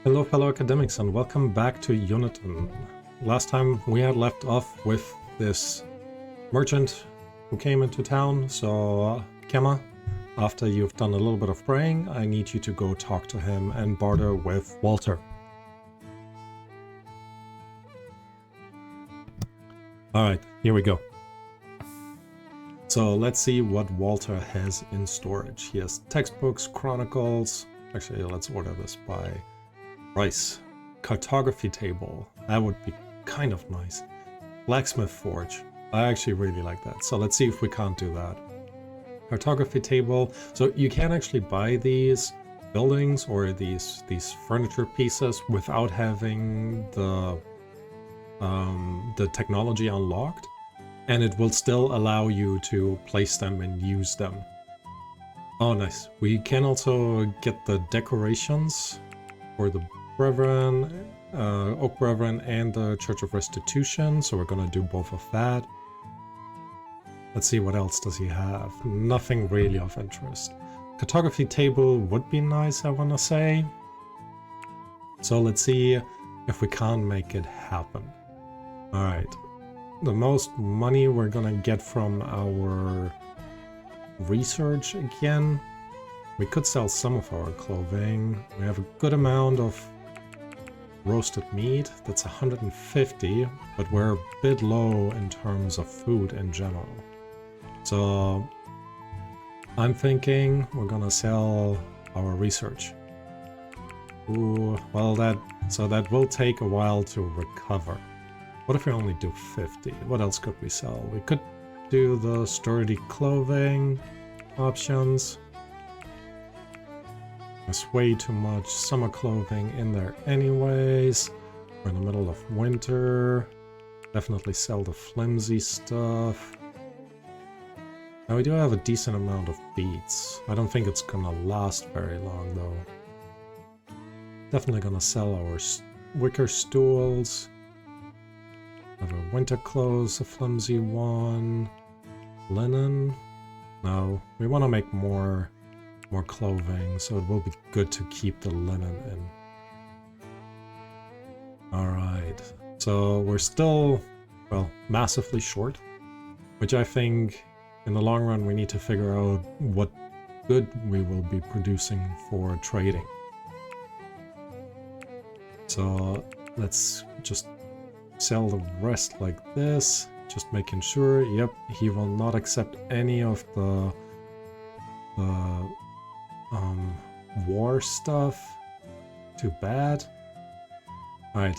Hello fellow academics and welcome back to Uniton. Last time we had left off with this merchant who came into town, so Kemma, after you've done a little bit of praying, I need you to go talk to him and barter with Walter. Alright, here we go. So let's see what Walter has in storage. He has textbooks, chronicles. Actually, let's order this by price. Cartography table. That would be kind of nice. Blacksmith forge. I actually really like that. So let's see if we can't do that. Cartography table. So you can actually buy these buildings or these furniture pieces without having the technology unlocked, and it will still allow you to place them and use them. Oh, nice. We can also get the decorations for the Brethren, Oak Brethren and the Church of Restitution, so we're gonna do both of that. Let's see, what else does he have? Nothing really of interest. Cartography table would be nice, I wanna say. So let's see if we can't make it happen. Alright. The most money we're gonna get from our research again. We could sell some of our clothing. We have a good amount of roasted meat. That's 150, but we're a bit low in terms of food in general. So I'm thinking we're gonna sell our research. Ooh, well that will take a while to recover. What if we only do 50? What else could we sell? We could do the sturdy clothing options. There's way too much summer clothing in there anyways. We're in the middle of winter. Definitely sell the flimsy stuff. Now we do have a decent amount of beads. I don't think it's gonna last very long though. Definitely gonna sell our wicker stools. Have a winter clothes, a flimsy one. Linen. No, we want to make more clothing, so it will be good to keep the linen in. Alright, so we're still, well, massively short, which I think in the long run we need to figure out what good we will be producing for trading. So let's just sell the rest like this, just making sure. Yep, he will not accept any of the war stuff. Too bad. Alright,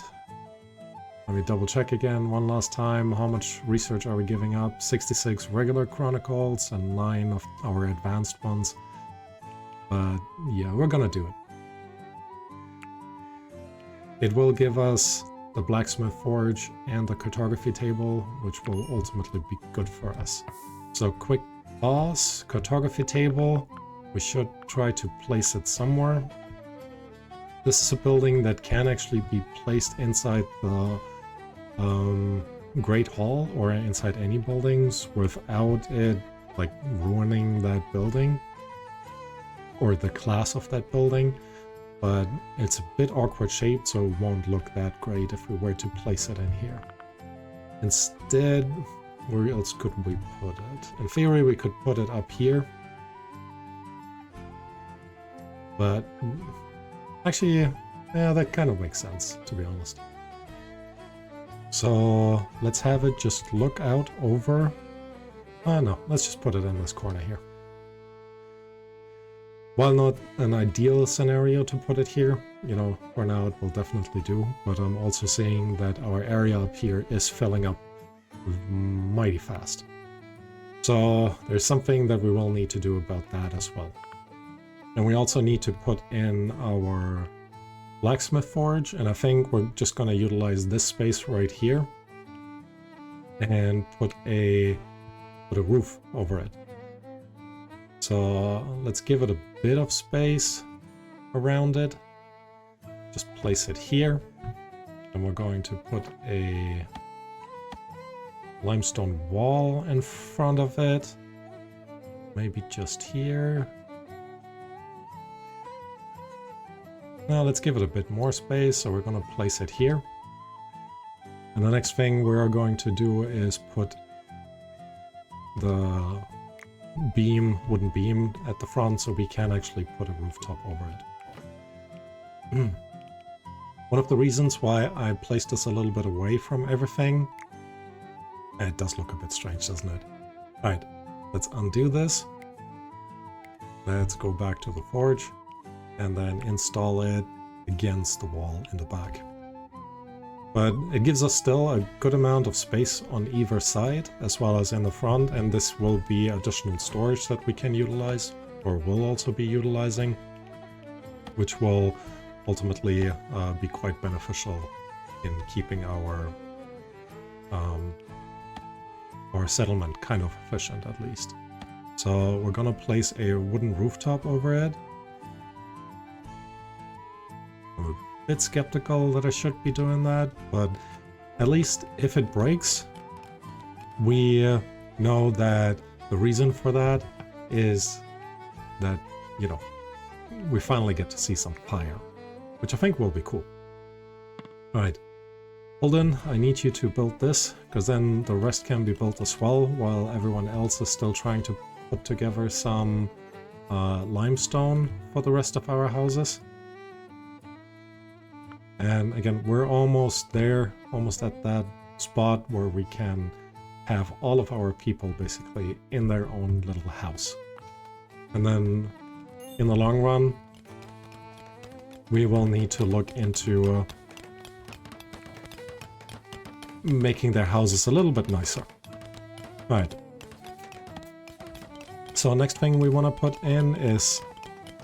let me double check again one last time. How much research are we giving up? 66 regular chronicles and 9 of our advanced ones. But yeah, we're gonna do it. It will give us the blacksmith forge and the cartography table, which will ultimately be good for us. So quick pause, cartography table, we should try to place it somewhere. This is a building that can actually be placed inside the Great Hall or inside any buildings without it like ruining that building or the class of that building. But it's a bit awkward shaped, so it won't look that great if we were to place it in here. Instead, where else could we put it? In theory, we could put it up here. But actually, yeah, that kind of makes sense, to be honest. So let's have it just look out over... no, let's just put it in this corner here. While not an ideal scenario to put it here, you know, for now it will definitely do, but I'm also seeing that our area up here is filling up mighty fast. So there's something that we will need to do about that as well. And we also need to put in our blacksmith forge, and I think we're just going to utilize this space right here and put a roof over it. So let's give it a bit of space around it. Just place it here. And we're going to put a limestone wall in front of it. Maybe just here. Now let's give it a bit more space, so we're going to place it here. And the next thing we're going to do is put the wooden beam at the front, so we can actually put a rooftop over it. One of the reasons why I placed this a little bit away from everything, it does look a bit strange, doesn't it? Alright, let's undo this. Let's go back to the forge and then install it against the wall in the back. But it gives us still a good amount of space on either side as well as in the front, and this will be additional storage that we can utilize, or will also be utilizing, which will ultimately be quite beneficial in keeping our settlement kind of efficient, at least. So we're gonna place a wooden rooftop over it. I'm a bit skeptical that I should be doing that, but at least if it breaks, we know that the reason for that is that, you know, we finally get to see some fire, which I think will be cool. Alright, Holden, I need you to build this, because then the rest can be built as well, while everyone else is still trying to put together some limestone for the rest of our houses. And again, we're almost there, almost at that spot where we can have all of our people basically in their own little house. And then in the long run, we will need to look into making their houses a little bit nicer. Right. So next thing we want to put in is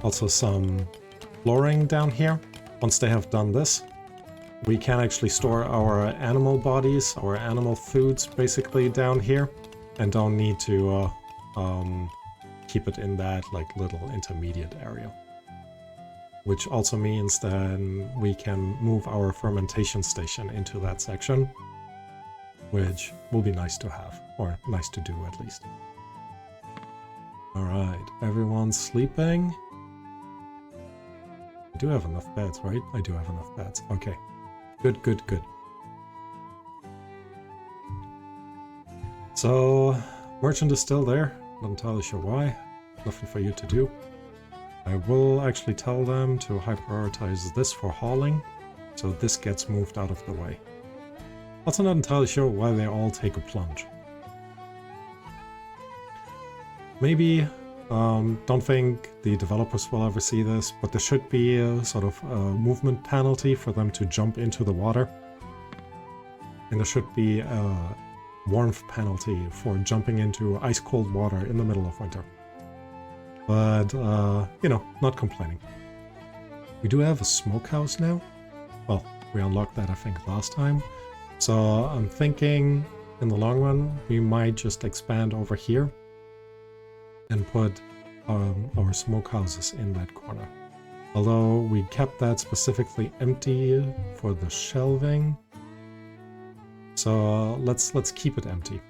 also some flooring down here. Once they have done this, we can actually store our animal bodies, our animal foods basically down here, and don't need to keep it in that like little intermediate area. Which also means then we can move our fermentation station into that section, which will be nice to have, or nice to do at least. Alright, everyone's sleeping. I do have enough beds, right? I do have enough beds. Okay. Good, good, good. So, merchant is still there. Not entirely sure why. Nothing for you to do. I will actually tell them to high prioritize this for hauling, so this gets moved out of the way. Also not entirely sure why they all take a plunge. Maybe, don't think the developers will ever see this, but there should be a sort of movement penalty for them to jump into the water. And there should be a warmth penalty for jumping into ice-cold water in the middle of winter. But, you know, not complaining. We do have a smokehouse now. Well, we unlocked that, I think, last time. So I'm thinking, in the long run, we might just expand over here and put our smokehouses in that corner. Although we kept that specifically empty for the shelving. So let's keep it empty.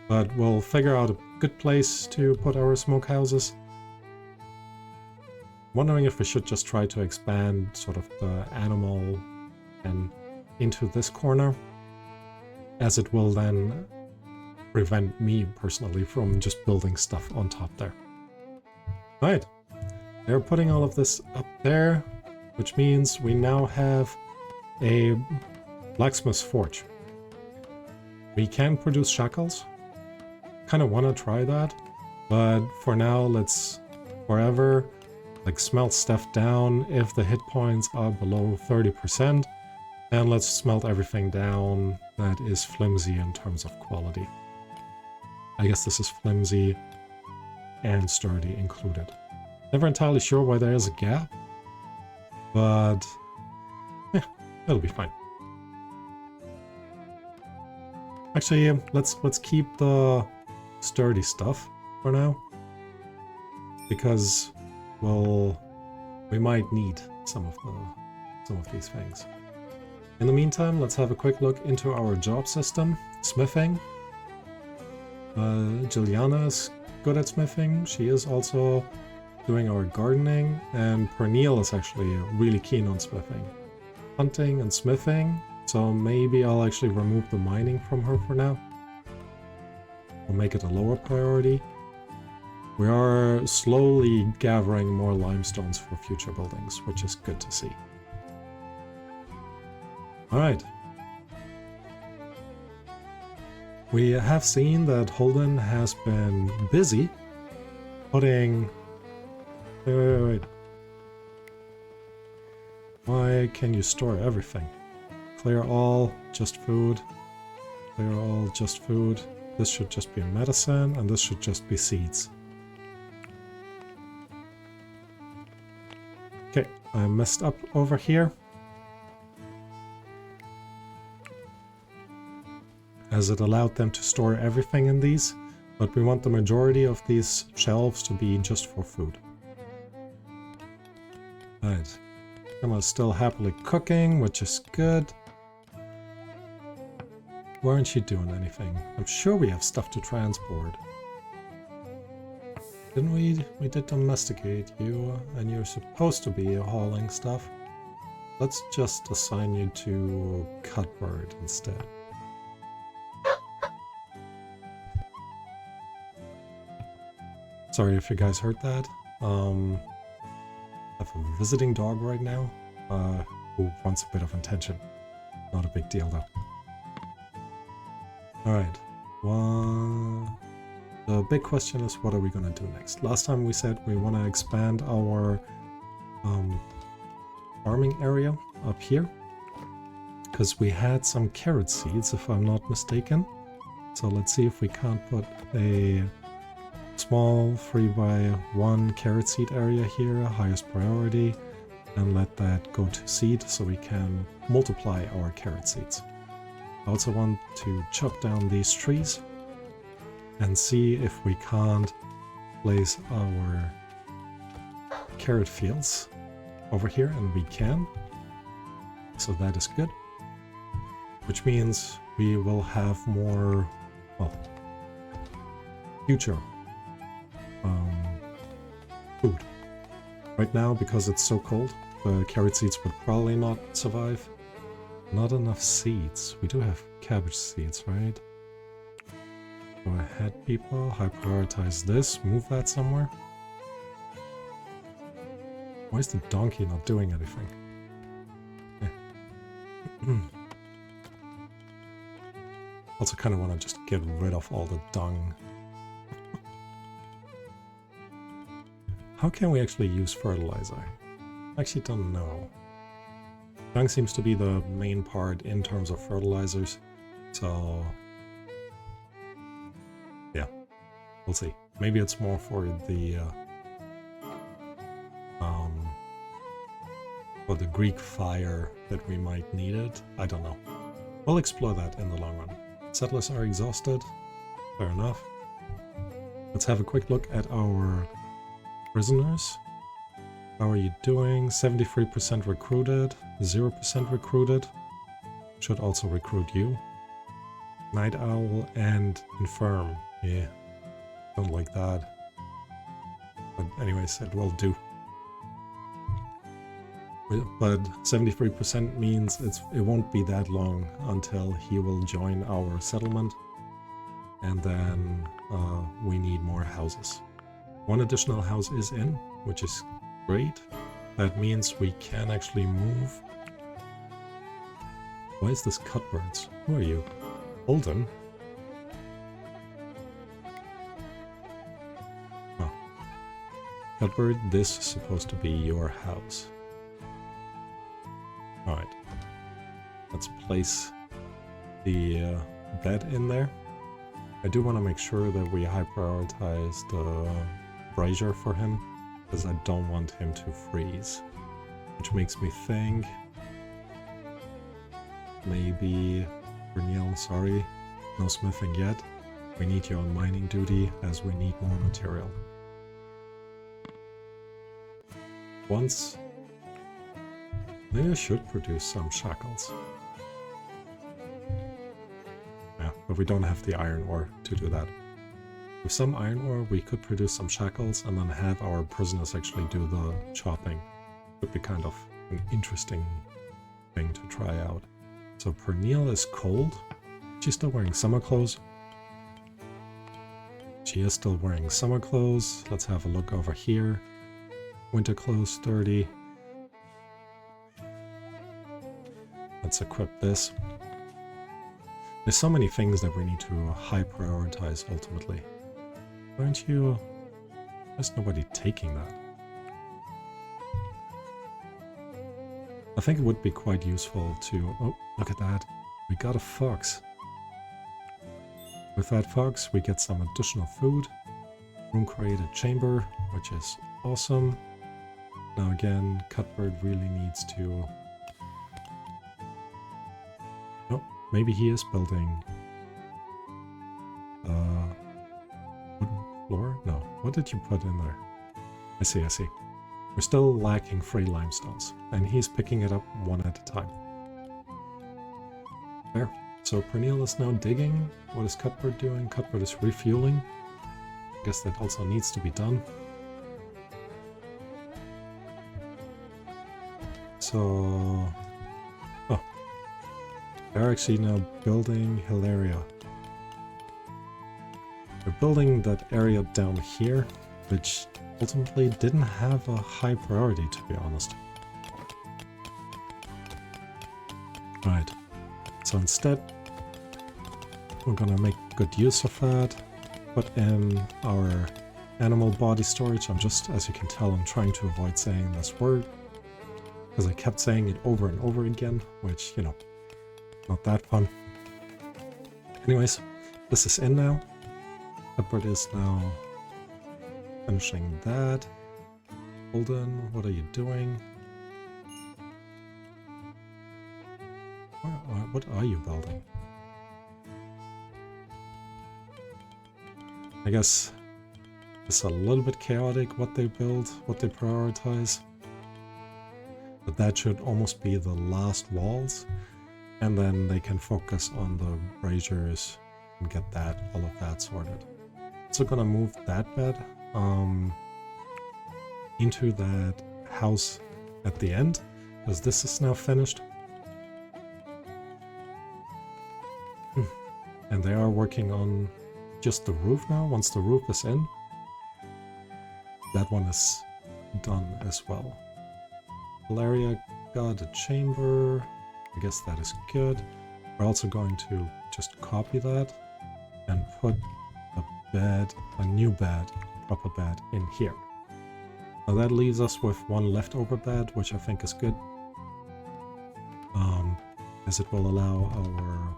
But we'll figure out a good place to put our smokehouses. Wondering if we should just try to expand sort of the animal and into this corner, as it will then prevent me personally from just building stuff on top there. Right, they're putting all of this up there, which means we now have a blacksmith's forge. We can produce shackles. Kind of want to try that, but for now let's forever like smelt stuff down if the hit points are below 30%, and let's smelt everything down that is flimsy in terms of quality. I guess this is flimsy and sturdy included. Never entirely sure why there is a gap, but yeah, it'll be fine. Actually, let's keep the sturdy stuff for now, because well, we might need some of these things. In the meantime, let's have a quick look into our job system. Smithing. Juliana is good at smithing. She is also doing our gardening, and Pernille is actually really keen on smithing. Hunting and smithing, so maybe I'll actually remove the mining from her for now. We'll make it a lower priority. We are slowly gathering more limestones for future buildings, which is good to see. Alright. We have seen that Holden has been busy putting... Wait. Why can you store everything? Clear all, just food. Clear all, just food. This should just be medicine, and this should just be seeds. Okay, I messed up over here. As it allowed them to store everything in these, but we want the majority of these shelves to be just for food. Right. Emma's still happily cooking, which is good. Why aren't you doing anything? I'm sure we have stuff to transport. Didn't we? We did domesticate you, and you're supposed to be hauling stuff. Let's just assign you to Cutbird instead. Sorry if you guys heard that. I have a visiting dog right now who wants a bit of attention. Not a big deal though. Alright. The big question is, what are we going to do next? Last time we said we want to expand our farming area up here. Because we had some carrot seeds, if I'm not mistaken. So let's see if we can't put a small 3x1 carrot seed area here, highest priority, and let that go to seed so we can multiply our carrot seeds. I also want to chop down these trees and see if we can't place our carrot fields over here, and we can. So that is good. Which means we will have more, well, future food. Right now, because it's so cold, the carrot seeds would probably not survive. Not enough seeds. We do have cabbage seeds, right? Go ahead, people. High prioritize this. Move that somewhere. Why is the donkey not doing anything? Yeah. Also kind of want to just get rid of all the dung. How can we actually use fertilizer? I actually don't know. Dung seems to be the main part in terms of fertilizers, so yeah, we'll see. Maybe it's more for the Greek fire that we might need it. I don't know. We'll explore that in the long run. Settlers are exhausted. Fair enough. Let's have a quick look at our prisoners. How are you doing? 73% recruited, 0% recruited. Should also recruit you. Night Owl and Infirm. Yeah, don't like that. But anyways, it will do. But 73% means it won't be that long until he will join our settlement. And then we need more houses. One additional house is in, which is great. That means we can actually move. Why is this Cutbirds? Who are you? Holden? Oh. Cutbird, this is supposed to be your house. Alright. Let's place the bed in there. I do want to make sure that we high prioritize the brazier for him, because I don't want him to freeze. Which makes me think maybe Pernille, sorry, no smithing yet. We need you on mining duty as we need more material. Once they should produce some shackles. Yeah, but we don't have the iron ore to do that. With some iron ore, we could produce some shackles and then have our prisoners actually do the chopping. Would be kind of an interesting thing to try out. So Pernille is cold. She's still wearing summer clothes. She is still wearing summer clothes. Let's have a look over here. Winter clothes, 30. Let's equip this. There's so many things that we need to high prioritize ultimately. Aren't you? There's nobody taking that. I think it would be quite useful to... Oh, look at that. We got a fox. With that fox, we get some additional food. Room created chamber, which is awesome. Now again, Cuthbert really needs to... Oh, maybe he is building... wooden floor? No. What did you put in there? I see. We're still lacking 3 limestones, and he's picking it up one at a time. There. So Pernille is now digging. What is Cuthbert doing? Cuthbert is refueling. I guess that also needs to be done. So... Oh. They're actually now building Hilaria. They're building that area down here, which ultimately didn't have a high priority, to be honest. Right. So instead, we're gonna make good use of that. Put in our animal body storage. I'm just, as you can tell, I'm trying to avoid saying this word, because I kept saying it over and over again, which, you know, not that fun. Anyways, this is in now. Cuthbert is now finishing that. Holden, what are you doing? What are you building? I guess it's a little bit chaotic what they build, what they prioritize. But that should almost be the last walls. And then they can focus on the braziers and get that, all of that sorted. So gonna move that bed into that house at the end, because this is now finished. And they are working on just the roof now. Once the roof is in, that one is done as well. Hilaria got a chamber. I guess that is good. We're also going to just copy that and put a bed, a new bed, proper bed in here. Now that leaves us with one leftover bed, which I think is good. As it will allow our...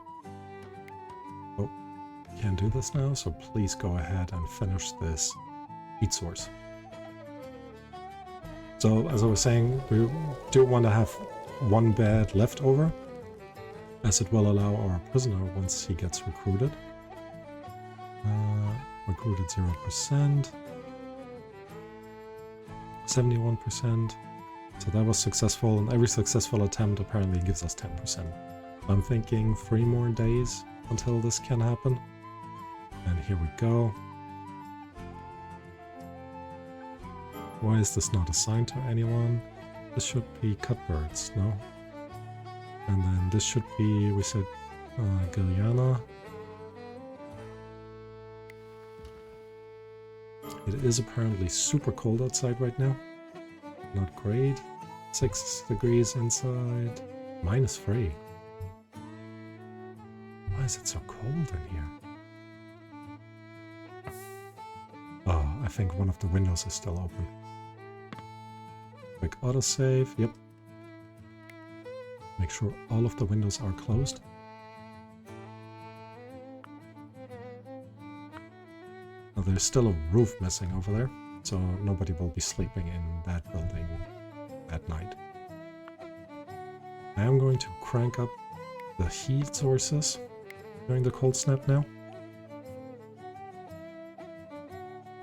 Oh, can't do this now, so please go ahead and finish this heat source. So, as I was saying, we do want to have one bed left over, as it will allow our prisoner, once he gets recruited. Recruited 0%, 71%. So that was successful, and every successful attempt apparently gives us 10%. I'm thinking 3 more days until this can happen. And here we go. Why is this not assigned to anyone? This should be Cuthbert's, no? And then this should be, we said, Giliana. It is apparently super cold outside right now. Not great. 6 degrees inside. -3. Why is it so cold in here? Oh, I think one of the windows is still open. Quick autosave. Yep. Make sure all of the windows are closed. Now, there's still a roof missing over there, so nobody will be sleeping in that building at night. I am going to crank up the heat sources during the cold snap now,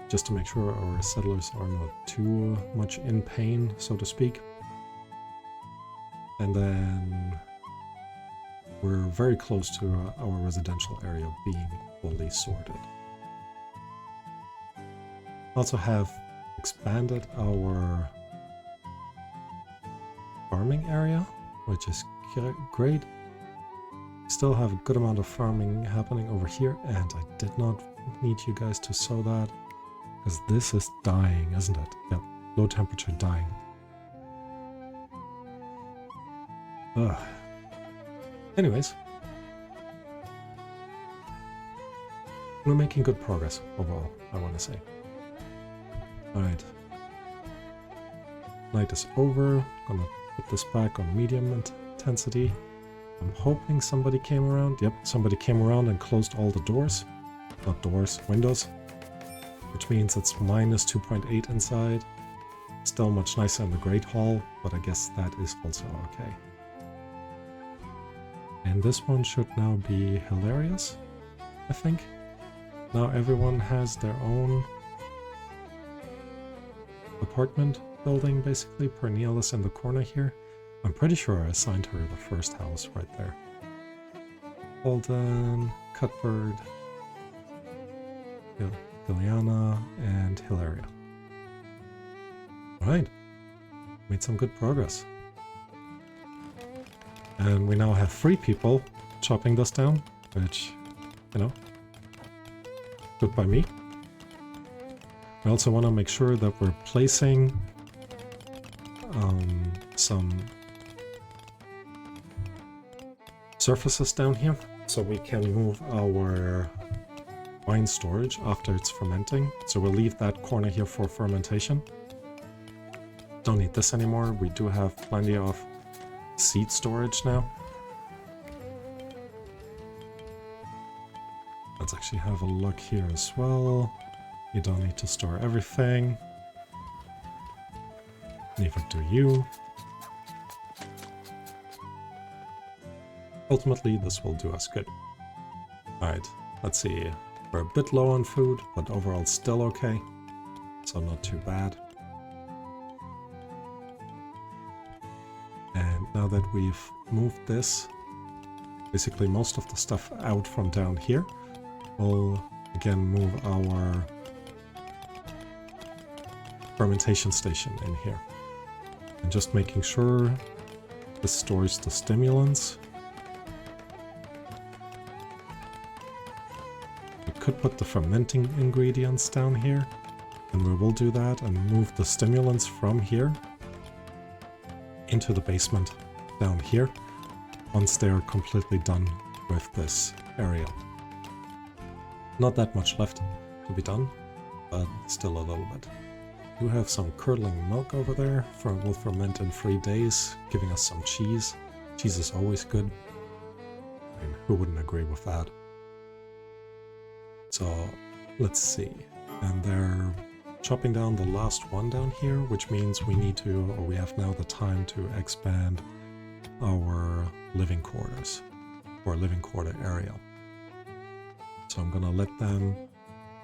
just to make sure our settlers are not too much in pain, so to speak. And then we're very close to our residential area being fully sorted. Also have expanded our farming area, which is great. Still have a good amount of farming happening over here, and I did not need you guys to sow that, because this is dying, isn't it? Yep, low temperature dying. Ugh. Anyways, we're making good progress overall, I want to say. Alright. Night is over. Gonna put this back on medium intensity. I'm hoping somebody came around. Yep, somebody came around and closed all the doors. Not doors, windows. Which means it's minus 2.8 inside. Still much nicer in the Great Hall, but I guess that is also okay. And this one should now be hilarious, I think. Now everyone has their own apartment building, basically. Pernille is in the corner here. I'm pretty sure I assigned her the first house right there. Holden, Cuthbert, Liliana, and Hilaria. Alright, made some good progress. And we now have 3 people chopping this down, which, you know, good by me. I also want to make sure that we're placing some surfaces down here so we can move our wine storage after it's fermenting. So we'll leave that corner here for fermentation. Don't need this anymore. We do have plenty of seed storage now. Let's actually have a look here as well. You don't need to store everything. Neither do you. Ultimately, this will do us good. Alright, let's see. We're a bit low on food, but overall still okay. So not too bad. And now that we've moved this, basically most of the stuff out from down here, we'll again move our fermentation station in here. And just making sure this stores the stimulants. We could put the fermenting ingredients down here, and we will do that and move the stimulants from here into the basement down here once they're completely done with this area. Not that much left to be done, but still a little bit. We do have some curdling milk over there, will ferment in 3 days, giving us some cheese. Cheese is always good. I mean, who wouldn't agree with that? So let's see. And they're chopping down the last one down here, which means we need to, or we have now the time to expand our living quarters, or living quarter area. So I'm gonna let them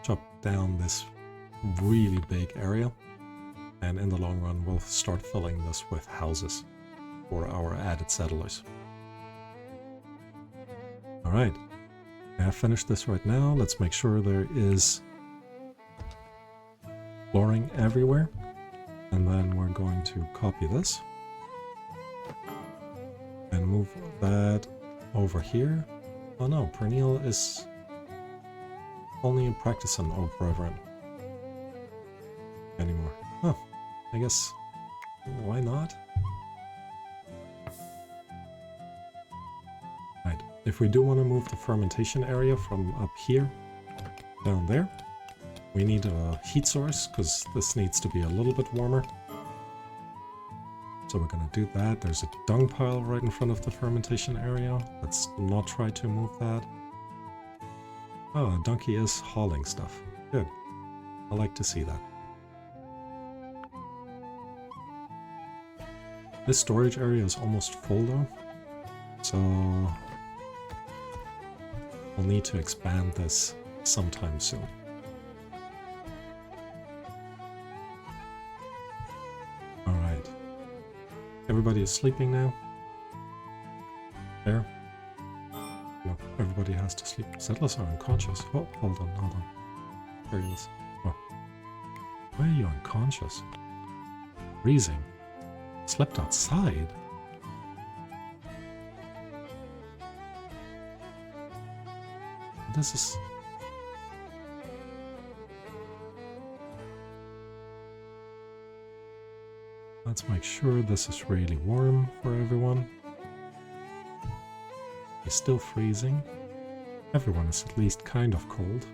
chop down this really big area, and in the long run we'll start filling this with houses for our added settlers. Alright, I have finished this right now. Let's make sure there is flooring everywhere, and then we're going to copy this and move that over here. Oh no, Pernille is only in practice on Old Brethren anymore. Oh, I guess, why not? Right, if we do want to move the fermentation area from up here down there, we need a heat source, because this needs to be a little bit warmer. So we're going to do that. There's a dung pile right in front of the fermentation area. Let's not try to move that. Oh, a donkey is hauling stuff. Good. I like to see that. This storage area is almost full though, so we'll need to expand this sometime soon. Alright. Everybody is sleeping now. There. No, everybody has to sleep. Settlers are unconscious. Oh, hold on. There he is. Oh. Why are you unconscious? Freezing. Slept outside? This is... Let's make sure this is really warm for everyone. It's still freezing. Everyone is at least kind of cold.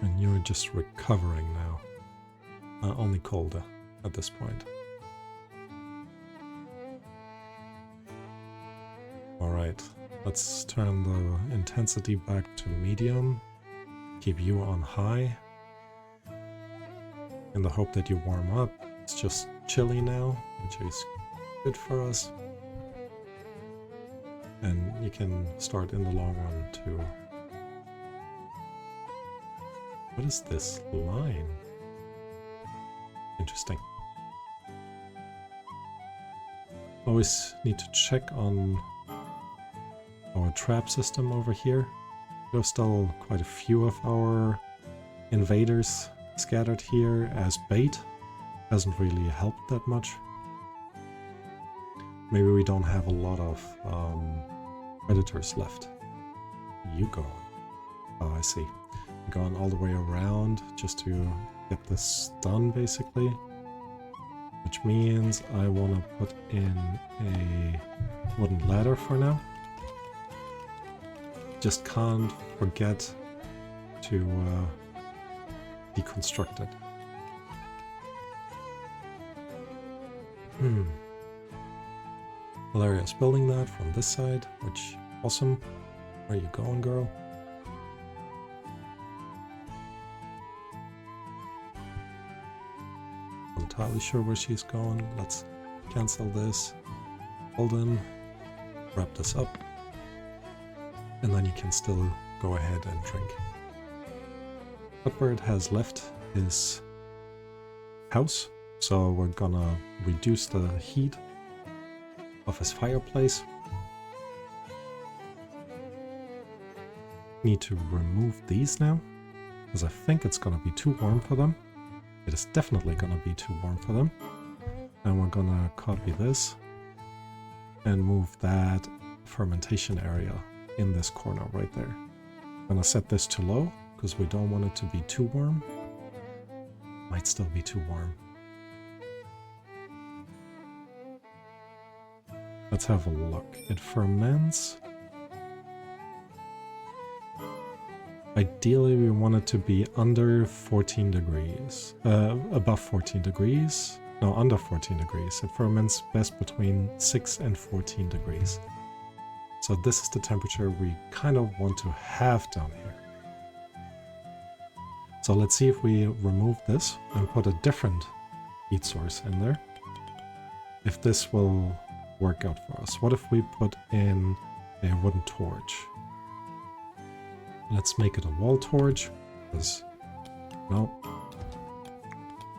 And you're just recovering now. Only colder at this point. Alright, let's turn the intensity back to medium. Keep you on high. In the hope that you warm up. It's just chilly now, which is good for us. And you can start in the long run too. What is this line? Interesting. Always need to check on our trap system over here. There's still quite a few of our invaders scattered here as bait. Hasn't really helped that much. Maybe we don't have a lot of predators left. You go. Oh, I see. Gone all the way around just to get this done, basically. Which means I want to put in a wooden ladder for now. Just can't forget to deconstruct it. Valeria's building that from this side, which awesome. Where are you going, girl? Not entirely sure where she's going. Let's cancel this. Hold in. Wrap this up. And then you can still go ahead and drink. Cuthbert has left his house. So we're gonna reduce the heat of his fireplace. Need to remove these now, because I think it's gonna be too warm for them. It is definitely gonna be too warm for them. And we're gonna copy this and move that fermentation area in this corner right there. I'm gonna set this to low, because we don't want it to be too warm. Might still be too warm. Let's have a look. It ferments. Ideally, we want it to be under 14 degrees. Above 14 degrees. No, under 14 degrees. It ferments best between 6 and 14 degrees. So this is the temperature we kind of want to have down here. So let's see if we remove this and put a different heat source in there. If this will work out for us. What if we put in a wooden torch? Let's make it a wall torch, because, no,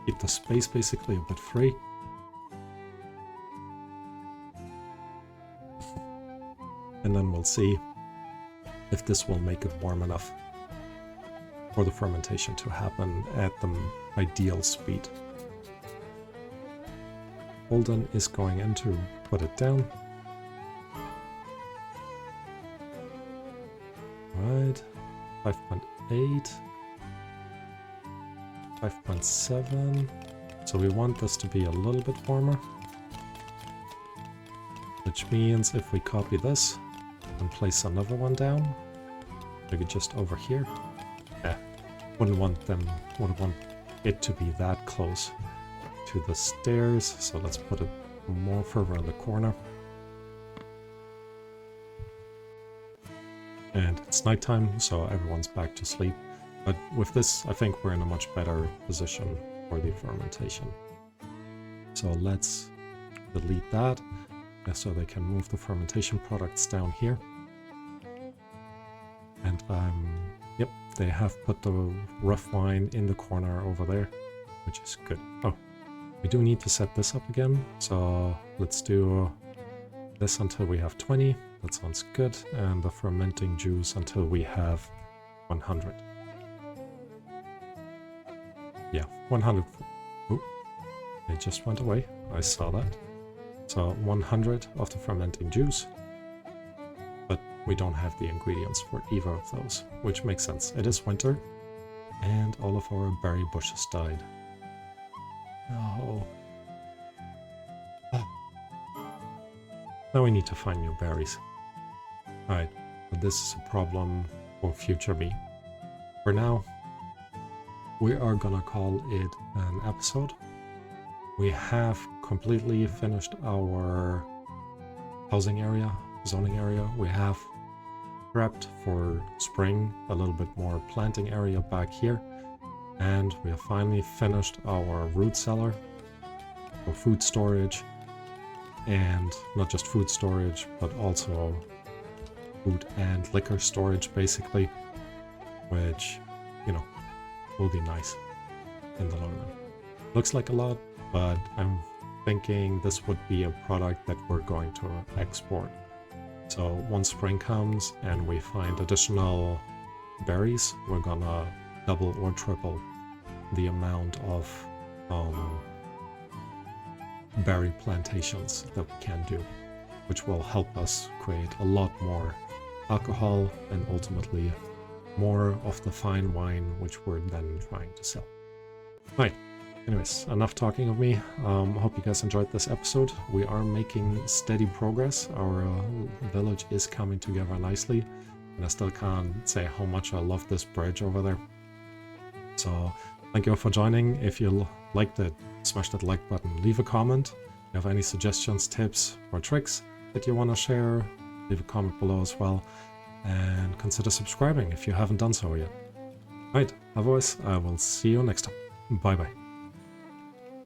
keep the space basically a bit free. And then we'll see if this will make it warm enough for the fermentation to happen at the ideal speed. Holden is going in to put it down. Right, 5.8, 5.7. So we want this to be a little bit warmer. Which means if we copy this and place another one down, maybe just over here. Wouldn't want it to be that close to the stairs, so let's put it more further in the corner. And it's nighttime, so everyone's back to sleep. But with this, I think we're in a much better position for the fermentation. So let's delete that, so they can move the fermentation products down here. And yep, they have put the rough wine in the corner over there, which is good. Oh, we do need to set this up again, so let's do this until we have 20. that sounds good. And the fermenting juice until we have 100. Yeah, 100. Oh, it just went away. I saw that. So 100 of the fermenting juice. But we don't have the ingredients for either of those, which makes sense. It is winter, and all of our berry bushes died. Oh. Now we need to find new berries. Alright, but this is a problem for future me. For now, we are gonna call it an episode. We have completely finished our housing area, zoning area. We have prepped for spring, a little bit more planting area back here. And we have finally finished our root cellar for food storage. And not just food storage, but also food and liquor storage, basically. Which, you know, will be nice in the long run. Looks like a lot, but I'm thinking this would be a product that we're going to export. So once spring comes and we find additional berries, we're gonna double or triple the amount of berry plantations that we can do, which will help us create a lot more alcohol and ultimately more of the fine wine which we're then trying to sell. Right, anyways, enough talking of me. Hope you guys enjoyed this episode. We are making steady progress. Our village is coming together nicely, and I still can't say how much I love this bridge over there. So thank you all for joining. If you liked it, smash that like button, leave a comment. If you have any suggestions, tips, or tricks that you want to share, leave a comment below as well. And consider subscribing if you haven't done so yet. Right, otherwise, I will see you next time. Bye bye.